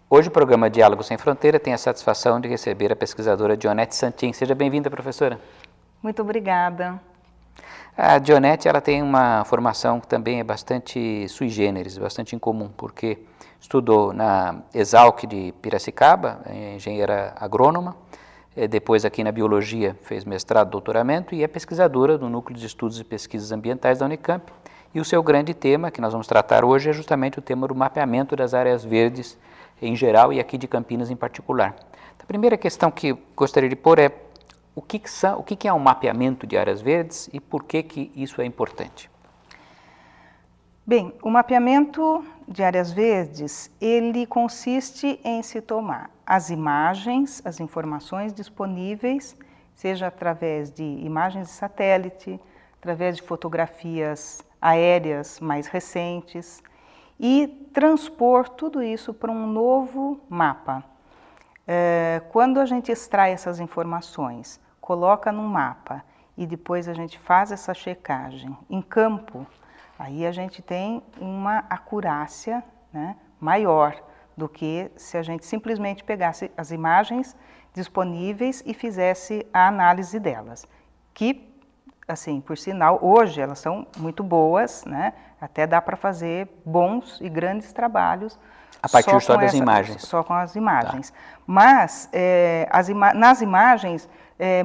Hoje o programa Diálogo Sem Fronteira tem a satisfação de receber a pesquisadora Dionete Santin. Seja bem-vinda, professora. Muito obrigada. A Dionete, ela tem uma formação que também é bastante sui generis, bastante incomum, porque estudou na Exalc de Piracicaba, engenheira agrônoma, depois aqui na Biologia fez mestrado, doutoramento e é pesquisadora do Núcleo de Estudos e Pesquisas Ambientais da Unicamp. E o seu grande tema, que nós vamos tratar hoje, é justamente o tema do mapeamento das áreas verdes em geral e aqui de Campinas em particular. A primeira questão que eu gostaria de pôr é o que é um mapeamento de áreas verdes e por que isso é importante? Bem, o mapeamento de áreas verdes, ele consiste em se tomar as imagens, as informações disponíveis, seja através de imagens de satélite, através de fotografias aéreas mais recentes, e transpor tudo isso para um novo mapa. Quando a gente extrai essas informações, coloca num mapa e depois a gente faz essa checagem em campo, aí a gente tem uma acurácia, né, maior do que se a gente simplesmente pegasse as imagens disponíveis e fizesse a análise delas, que, assim, por sinal, hoje elas são muito boas, né? Até dá para fazer bons e grandes trabalhos a partir só das imagens. Só com as imagens. Tá. Mas nas imagens,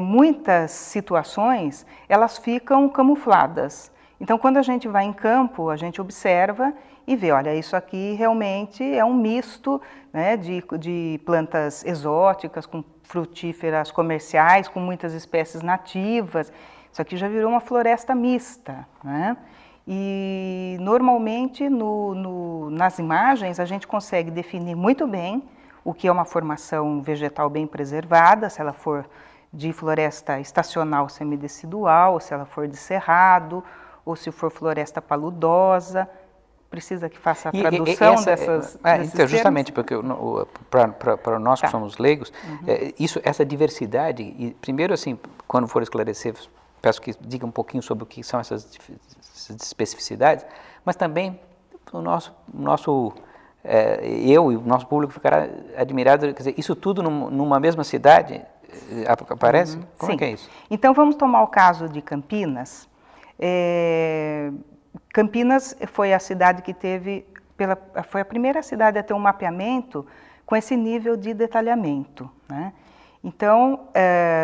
muitas situações, elas ficam camufladas. Então, quando a gente vai em campo, a gente observa e vê, olha, isso aqui realmente é um misto, né, de plantas exóticas, com frutíferas comerciais, com muitas espécies nativas. Isso aqui já virou uma floresta mista, né? E normalmente nas imagens a gente consegue definir muito bem o que é uma formação vegetal bem preservada, se ela for de floresta estacional semidecidual, se ela for de cerrado, ou se for floresta paludosa. Precisa que faça a tradução desses então, justamente porque para nós que somos leigos, essa diversidade, e primeiro assim, quando for esclarecer, peço que diga um pouquinho sobre o que são essas especificidades, mas também eu e o nosso público ficará admirado, quer dizer, isso tudo numa mesma cidade aparece? Como Sim. É que é isso? Então vamos tomar o caso de Campinas. Campinas foi a cidade que foi a primeira cidade a ter um mapeamento com esse nível de detalhamento, né? Então,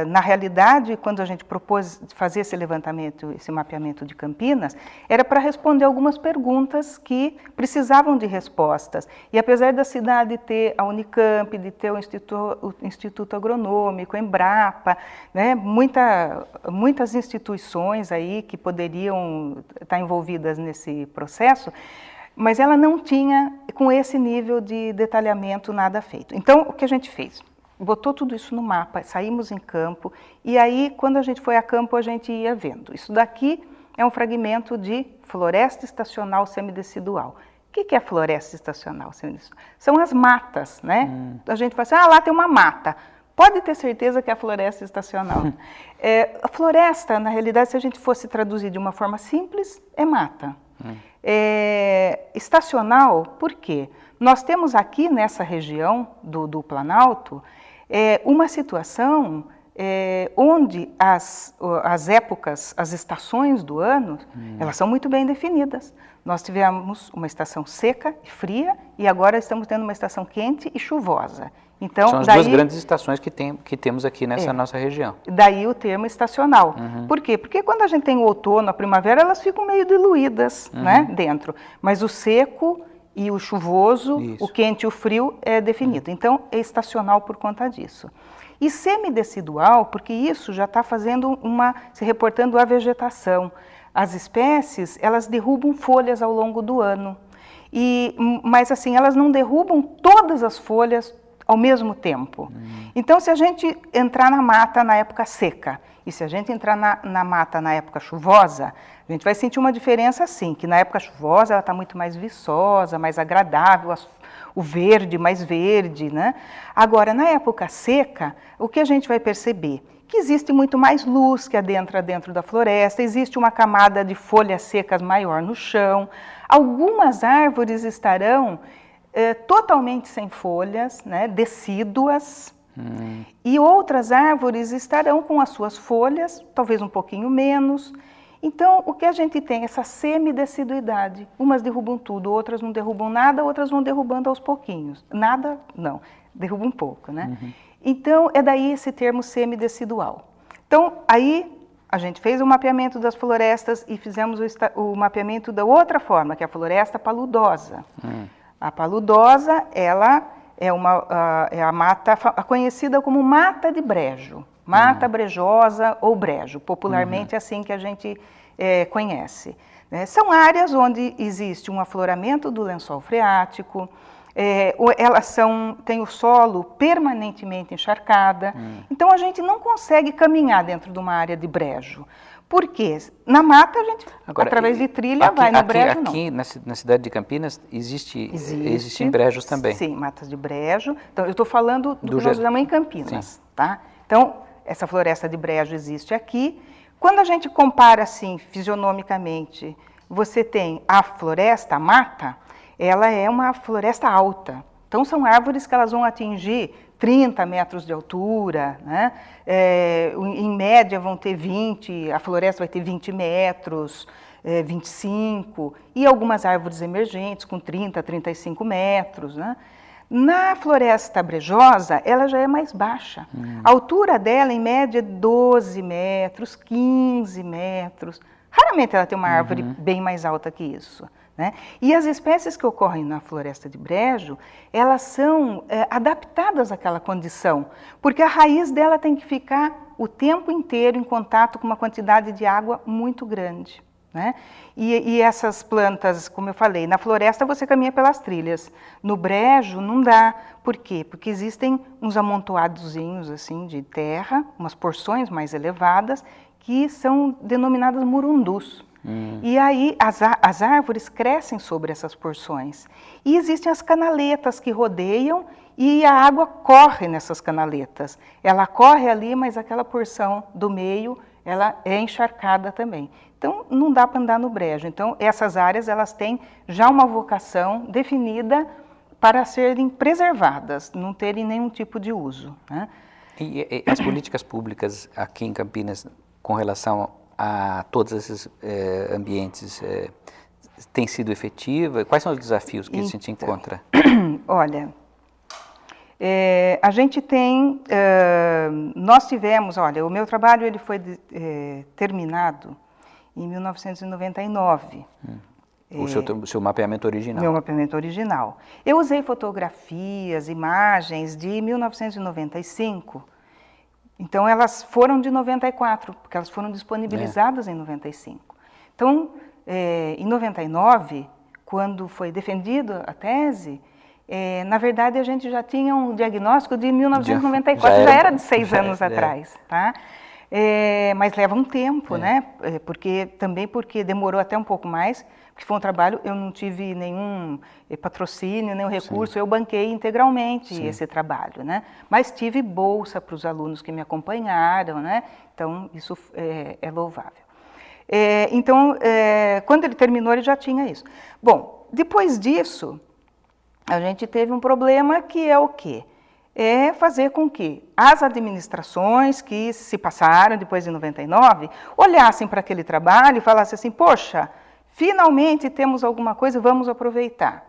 na realidade, quando a gente propôs fazer esse levantamento, esse mapeamento de Campinas, era para responder algumas perguntas que precisavam de respostas. E apesar da cidade ter a Unicamp, de ter o Instituto Agronômico, a Embrapa, né, muitas instituições aí que poderiam estar envolvidas nesse processo, mas ela não tinha, com esse nível de detalhamento, nada feito. Então, o que a gente fez? Botou tudo isso no mapa, saímos em campo, e aí, quando a gente foi a campo, a gente ia vendo. Isso daqui é um fragmento de floresta estacional semidecidual. O que é floresta estacional semidecidual? São as matas, né? A gente fala assim, lá tem uma mata. Pode ter certeza que é a floresta estacional. A floresta, na realidade, se a gente fosse traduzir de uma forma simples, é mata. Estacional, por quê? Nós temos aqui nessa região do Planalto uma situação onde as épocas, as estações do ano, elas são muito bem definidas. Nós tivemos uma estação seca e fria e agora estamos tendo uma estação quente e chuvosa. Então, são as duas grandes estações que temos aqui nessa nossa região. Daí o termo estacional. Por quê? Porque quando a gente tem o outono, a primavera, elas ficam meio diluídas, né, dentro. Mas o seco e o chuvoso, o quente e o frio é definido. Então, é estacional por conta disso. E semidecidual, porque isso já está se reportando a vegetação. As espécies, elas derrubam folhas ao longo do ano. Mas assim, elas não derrubam todas as folhas ao mesmo tempo. Então, se a gente entrar na mata na época seca e se a gente entrar na mata na época chuvosa, a gente vai sentir uma diferença assim, que na época chuvosa ela está muito mais viçosa, mais agradável, o verde mais verde, né? Agora, na época seca, o que a gente vai perceber? Que existe muito mais luz que adentra dentro da floresta, existe uma camada de folhas secas maior no chão, algumas árvores estarão totalmente sem folhas, né, decíduas, e outras árvores estarão com as suas folhas, talvez um pouquinho menos. Então, o que a gente tem é essa semideciduidade. Umas derrubam tudo, outras não derrubam nada, outras vão derrubando aos pouquinhos. Nada, não, derruba um pouco, né? Então, é daí esse termo semidecidual. Então, aí a gente fez o mapeamento das florestas e fizemos o mapeamento da outra forma, que é a floresta paludosa. A paludosa, ela é a mata conhecida como mata de brejo. Mata brejosa ou brejo, popularmente é assim que a gente conhece. São áreas onde existe um afloramento do lençol freático, elas têm o solo permanentemente encharcada, então a gente não consegue caminhar dentro de uma área de brejo. Por quê? Na mata, a gente, através de trilha, vai no brejo, não. Aqui na cidade de Campinas, existem brejos também? Sim, matas de brejo. Então, eu estou falando do que nós chamamos em Campinas, tá? Então, essa floresta de brejo existe aqui. Quando a gente compara, assim, fisionomicamente, você tem a floresta, a mata, ela é uma floresta alta. Então, são árvores que elas vão atingir 30 metros de altura, né? Em média vão ter 20, a floresta vai ter 20 metros, 25, e algumas árvores emergentes com 30, 35 metros, né? Na floresta brejosa, ela já é mais baixa. A altura dela, em média, é 12 metros, 15 metros. Raramente ela tem uma árvore bem mais alta que isso, né? E as espécies que ocorrem na floresta de brejo, elas são adaptadas àquela condição, porque a raiz dela tem que ficar o tempo inteiro em contato com uma quantidade de água muito grande, né? E essas plantas, como eu falei, na floresta você caminha pelas trilhas, no brejo não dá. Por quê? Porque existem uns amontoadozinhos assim de terra, umas porções mais elevadas, que são denominadas murundus. E aí as árvores crescem sobre essas porções. E existem as canaletas que rodeiam e a água corre nessas canaletas. Ela corre ali, mas aquela porção do meio, ela é encharcada também. Então, não dá para andar no brejo. Então, essas áreas, elas têm já uma vocação definida para serem preservadas, não terem nenhum tipo de uso, né? E as políticas públicas aqui em Campinas, com relação a todos esses ambientes, têm sido efetivas? Quais são os desafios que a gente encontra? Olha, a gente tem, nós tivemos, olha, o meu trabalho ele foi terminado em 1999. O seu mapeamento original? Meu mapeamento original. Eu usei fotografias, imagens de 1995, então elas foram de 94, porque elas foram disponibilizadas em 95. Então, em 99, quando foi defendida a tese, na verdade a gente já tinha um diagnóstico de 1994, já era de 6 anos atrás, tá? Mas leva um tempo, né? Porque demorou até um pouco mais, porque foi um trabalho, eu não tive nenhum patrocínio, nenhum recurso, eu banquei integralmente esse trabalho, né? Mas tive bolsa para os alunos que me acompanharam, né? Então, isso é louvável. Então, quando ele terminou, ele já tinha isso. Bom, depois disso, a gente teve um problema que é o quê? É fazer com que as administrações que se passaram depois de 99 olhassem para aquele trabalho e falassem assim, poxa, finalmente temos alguma coisa, vamos aproveitar.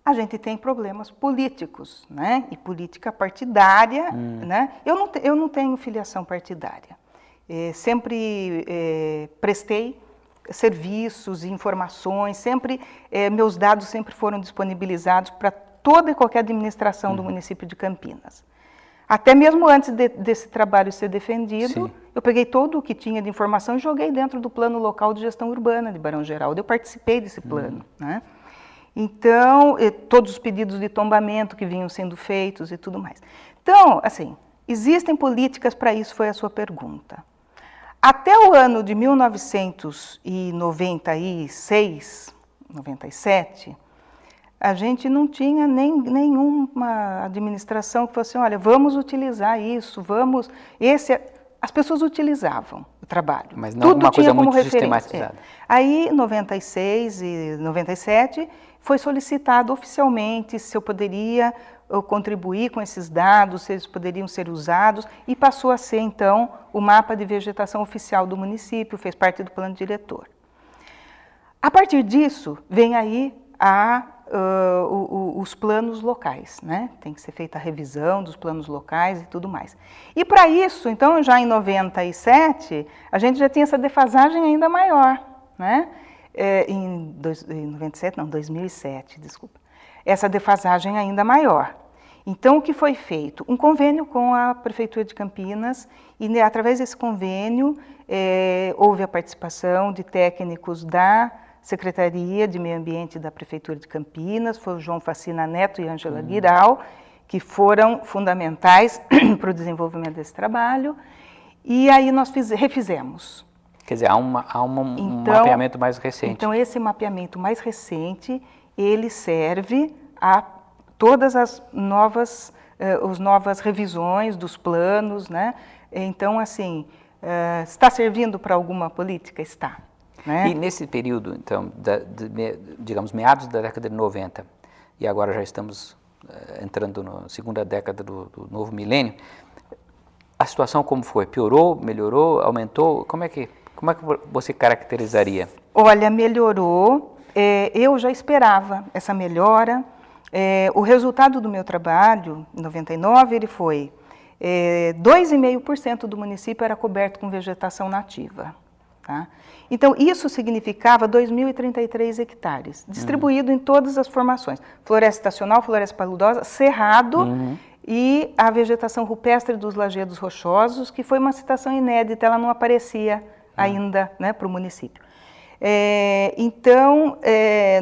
A gente tem problemas políticos, né? E política partidária, né? Eu não tenho filiação partidária. Sempre prestei serviços e informações, meus dados sempre foram disponibilizados para toda e qualquer administração do município de Campinas. Até mesmo antes desse trabalho ser defendido, eu peguei todo o que tinha de informação e joguei dentro do Plano Local de Gestão Urbana de Barão Geraldo. Eu participei desse plano, né? Então, todos os pedidos de tombamento que vinham sendo feitos e tudo mais. Então, assim, existem políticas para isso, foi a sua pergunta. Até o ano de 1996, 97, a gente não tinha nenhuma administração que fosse assim, olha, vamos utilizar isso, as pessoas utilizavam. trabalho. Mas não uma coisa muito sistematizada. Aí, em 96 e 97, foi solicitado oficialmente se eu poderia contribuir com esses dados, se eles poderiam ser usados, e passou a ser, então, o mapa de vegetação oficial do município, fez parte do plano diretor. A partir disso, vem aí os planos locais, né? Tem que ser feita a revisão dos planos locais e tudo mais. E para isso, então, já em 97, a gente já tinha essa defasagem ainda maior, né? Em 2007, desculpa. Essa defasagem ainda maior. Então, o que foi feito? Um convênio com a Prefeitura de Campinas, e através desse convênio houve a participação de técnicos da Secretaria de Meio Ambiente da Prefeitura de Campinas, foi o João Facina Neto e Ângela Guiral, que foram fundamentais para o desenvolvimento desse trabalho, e aí nós refizemos. Quer dizer, há um mapeamento mais recente. Então, esse mapeamento mais recente, ele serve a todas as novas revisões dos planos, né? Então, assim, está servindo para alguma política? Está. Né? E nesse período, então, digamos, meados da década de 90, e agora já estamos entrando na segunda década do novo milênio, a situação como foi? Piorou, melhorou, aumentou? Como é que você caracterizaria? Olha, melhorou. Eu já esperava essa melhora. O resultado do meu trabalho, em 99, ele foi 2,5% do município era coberto com vegetação nativa. Tá? Então, isso significava 2.033 hectares, distribuído em todas as formações. Floresta estacional, floresta paludosa, cerrado e a vegetação rupestre dos lajedos rochosos, que foi uma situação inédita, ela não aparecia ainda, né, para o município. Então,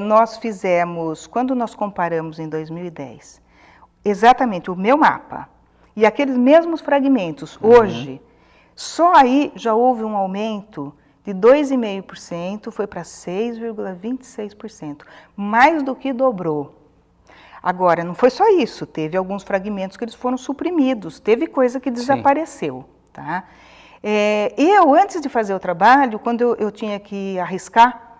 nós fizemos, quando nós comparamos em 2010, exatamente o meu mapa e aqueles mesmos fragmentos, hoje, só aí já houve um aumento de 2,5%, foi para 6,26%, mais do que dobrou. Agora, não foi só isso, teve alguns fragmentos que eles foram suprimidos, teve coisa que desapareceu. Tá? Eu, antes de fazer o trabalho, quando eu tinha que arriscar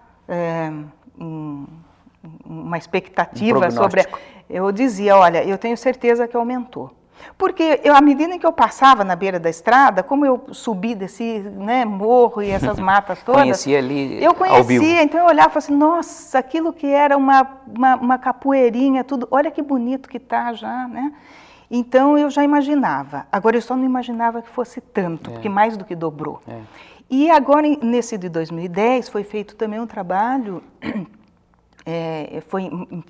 uma expectativa sobre... Eu dizia, olha, eu tenho certeza que aumentou. Porque à medida que eu passava na beira da estrada, como eu subi, desci, né, morro e essas matas todas... Conhecia ali eu conhecia, ao vivo. Então eu olhava e falava assim, nossa, aquilo que era uma capoeirinha, tudo, olha que bonito que está já, né? Então eu já imaginava, agora eu só não imaginava que fosse tanto, porque mais do que dobrou. E agora, nesse de 2010, foi feito também um trabalho,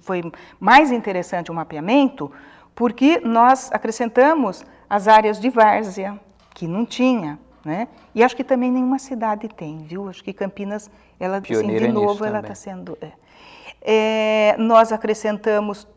foi mais interessante o mapeamento, porque nós acrescentamos as áreas de várzea, que não tinha, né? E acho que também nenhuma cidade tem, viu? Acho que Campinas, ela, assim, de novo, ela está sendo... nós acrescentamos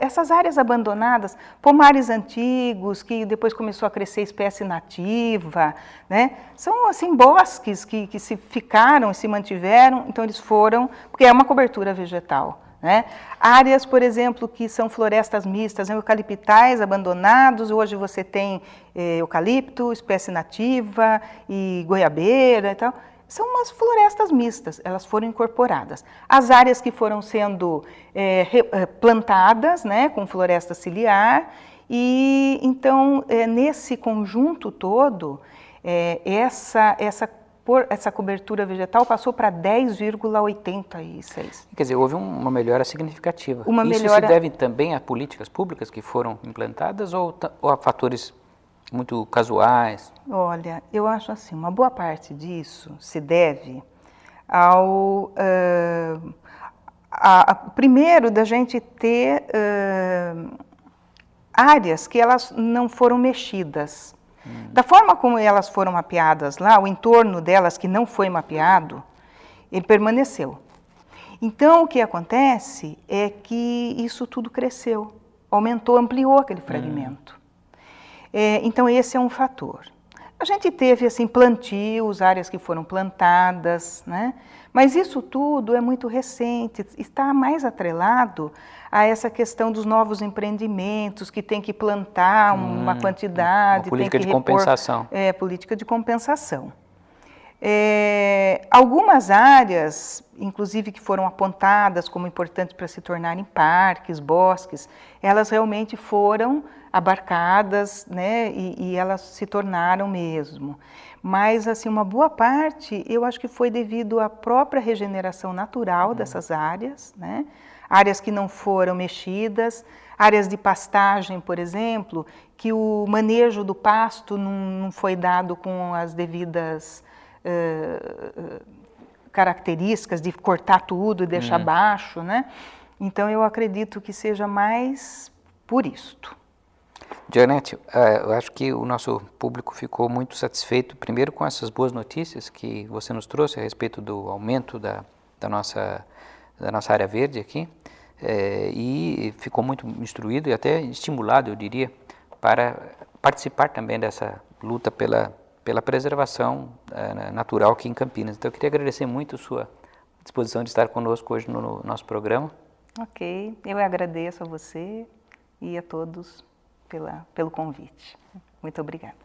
essas áreas abandonadas, pomares antigos, que depois começou a crescer espécie nativa, né? São, assim, bosques que se ficaram e se mantiveram, então eles foram, porque é uma cobertura vegetal. Né? Áreas, por exemplo, que são florestas mistas, eucaliptais abandonados, hoje você tem eucalipto, espécie nativa e goiabeira e tal. São umas florestas mistas, elas foram incorporadas. As áreas que foram sendo plantadas, né, com floresta ciliar, e então, nesse conjunto todo, essa cobertura vegetal passou para 10,86. Quer dizer, houve uma melhora significativa. Isso se deve também a políticas públicas que foram implantadas ou a fatores muito casuais? Olha, eu acho assim, uma boa parte disso se deve ao... primeiro, da gente ter áreas que elas não foram mexidas. Da forma como elas foram mapeadas lá, o entorno delas que não foi mapeado, ele permaneceu. Então, o que acontece é que isso tudo cresceu, aumentou, ampliou aquele fragmento. Então, esse é um fator. A gente teve assim plantios, áreas que foram plantadas, né? Mas isso tudo é muito recente, está mais atrelado a essa questão dos novos empreendimentos, que tem que plantar uma quantidade, uma política tem que de compensação. política de compensação. Algumas áreas, inclusive que foram apontadas como importantes para se tornarem parques, bosques, elas realmente foram abarcadas, né, e elas se tornaram mesmo. Mas assim, uma boa parte, eu acho que foi devido à própria regeneração natural dessas áreas, né, áreas que não foram mexidas, áreas de pastagem, por exemplo, que o manejo do pasto não foi dado com as devidas características de cortar tudo e deixar baixo, né? Então eu acredito que seja mais por isto. Janete, eu acho que o nosso público ficou muito satisfeito, primeiro com essas boas notícias que você nos trouxe a respeito do aumento da nossa área verde aqui, e ficou muito instruído e até estimulado, eu diria, para participar também dessa luta pela preservação natural aqui em Campinas. Então eu queria agradecer muito a sua disposição de estar conosco hoje no nosso programa. Ok, eu agradeço a você e a todos pelo convite. Muito obrigada.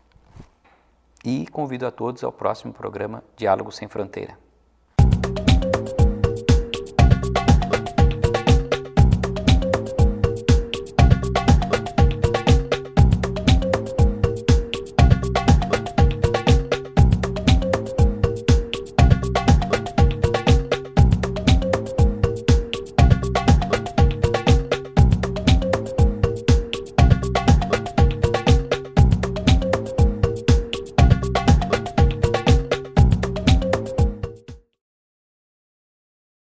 E convido a todos ao próximo programa Diálogo Sem Fronteira.